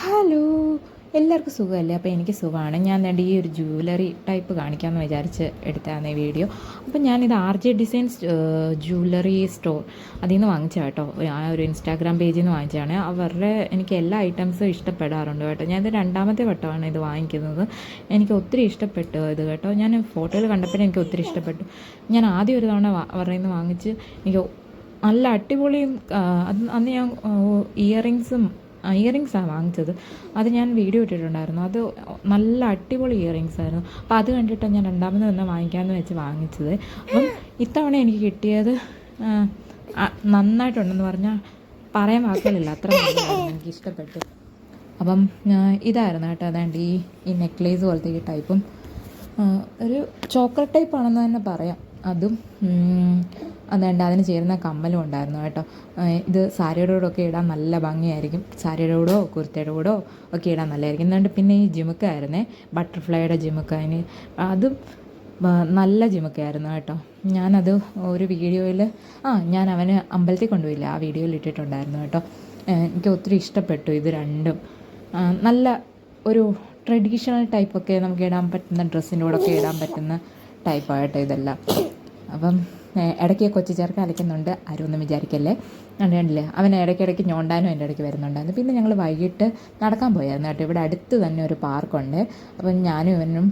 Hello, എല്ലാവർക്കും സുഖമല്ലേ? അപ്പോൾ എനിക്ക് സുഖമാണ്. ഞാൻ ദാണ്ട് ഈ ഒരു ജ്വല്ലറി ടൈപ്പ് കാണിക്കാമെന്ന് വിചാരിച്ച് എടുത്തതാണ് ഈ വീഡിയോ. അപ്പോൾ ഞാനിത് RJ ഡിസൈൻസ് ജ്വല്ലറി സ്റ്റോർ അതിൽ നിന്ന് വാങ്ങിച്ച കേട്ടോ. ആ ഒരു ഇൻസ്റ്റാഗ്രാം പേജിൽ നിന്ന് വാങ്ങിച്ചതാണ്. അവരുടെ എനിക്ക് എല്ലാ ഐറ്റംസും ഇഷ്ടപ്പെടാറുണ്ട് കേട്ടോ. ഞാനിത് രണ്ടാമത്തെ വട്ടമാണ് ഇത് വാങ്ങിക്കുന്നത്. എനിക്ക് ഒത്തിരി ഇഷ്ടപ്പെട്ടു ഇത് കേട്ടോ. ഞാൻ ഫോട്ടോയിൽ കണ്ടപ്പോഴേ എനിക്ക് ഒത്തിരി ഇഷ്ടപ്പെട്ടു. ഞാൻ ആദ്യം ഒരു തവണ അവരുടെ നിന്ന് വാങ്ങിച്ച് എനിക്ക് നല്ല അടിപൊളിയും അന്ന് ഞാൻ ഇയറിങ്സാണ് വാങ്ങിച്ചത്. അത് ഞാൻ വീഡിയോ ഇട്ടിട്ടുണ്ടായിരുന്നു. അത് നല്ല അടിപൊളി ഇയറിങ്സ് ആയിരുന്നു. അപ്പോൾ അത് കണ്ടിട്ടാണ് ഞാൻ രണ്ടാമത് തന്നെ വാങ്ങിക്കാമെന്ന് വെച്ച് വാങ്ങിച്ചത്. അപ്പം ഇത്തവണ എനിക്ക് കിട്ടിയത് നന്നായിട്ടുണ്ടെന്ന് പറഞ്ഞാൽ പറയാൻ വാക്കുകളില്ല, അത്ര നല്ലതായിരുന്നു. എനിക്ക് ഇഷ്ടപ്പെട്ടു. അപ്പം ഇതായിരുന്നു കേട്ടോ. അതാണ്ട് ഈ നെക്ലേസ് പോലത്തെ ഈ ടൈപ്പും ഒരു ചോക്ലേറ്റ് ടൈപ്പാണെന്ന് തന്നെ പറയാം. അതും അതുകൊണ്ട് അതിന് ചേരുന്ന കമ്മലും ഉണ്ടായിരുന്നു കേട്ടോ. ഇത് സാരിയുടെ കൂടെയൊക്കെ ഇടാൻ നല്ല ഭംഗിയായിരിക്കും. സാരിയുടെ കൂടെയോ കുർത്തയുടെ കൂടെയോ ഒക്കെ ഇടാൻ നല്ലതായിരിക്കും. എന്നിട്ട് പിന്നെ ഈ ജിമുക്കായിരുന്നേ, ബട്ടർഫ്ലൈയുടെ ജിമുക്ക. അതിന് അതും നല്ല ജിമുക്കയായിരുന്നു കേട്ടോ. ഞാനത് ഒരു വീഡിയോയിൽ ഞാൻ അവന് അമ്പലത്തിൽ കൊണ്ടുപോയില്ല, ആ വീഡിയോയിൽ ഇട്ടിട്ടുണ്ടായിരുന്നു കേട്ടോ. എനിക്ക് ഒത്തിരി ഇഷ്ടപ്പെട്ടു ഇത് രണ്ടും. നല്ല ഒരു ട്രഡീഷണൽ ടൈപ്പൊക്കെ നമുക്ക് ഇടാൻ പറ്റുന്ന ഡ്രസ്സിൻ്റെ കൂടെയൊക്കെ ഇടാൻ പറ്റുന്ന ടൈപ്പായിട്ടോ ഇതെല്ലാം. അപ്പം ഇടയ്ക്ക് കൊച്ചു ചേർക്ക അലയ്ക്കുന്നുണ്ട്, ആരും ഒന്നും വിചാരിക്കല്ലേ. കണ്ടില്ലേ, അവൻ ഇടയ്ക്കിടയ്ക്ക് ഞോണ്ടാനും എൻ്റെ ഇടയ്ക്ക് വരുന്നുണ്ടായിരുന്നു. പിന്നെ ഞങ്ങൾ വൈകിട്ട് നടക്കാൻ പോയായിരുന്നു കേട്ടോ. ഇവിടെ അടുത്ത് തന്നെ ഒരു പാർക്കുണ്ട്. അപ്പം ഞാനും ഇവനും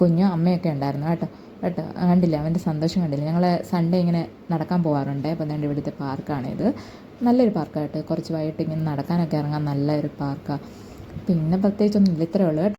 കുഞ്ഞും അമ്മയൊക്കെ ഉണ്ടായിരുന്നു കേട്ടോ. കണ്ടില്ല, അവൻ്റെ സന്തോഷം കണ്ടില്ല. ഞങ്ങൾ സൺഡേ ഇങ്ങനെ നടക്കാൻ പോകാറുണ്ട്. അപ്പം അതുകൊണ്ട് ഇവിടുത്തെ പാർക്കാണിത്. നല്ലൊരു പാർക്കാണ് കേട്ടോ. കുറച്ച് വൈകിട്ട് ഇങ്ങനെ നടക്കാനൊക്കെ ഇറങ്ങാൻ നല്ലൊരു പാർക്കാണ്. പിന്നെ പ്രത്യേകിച്ചൊന്നുമില്ല, ഇത്രയേ ഉള്ളൂ കേട്ടോ.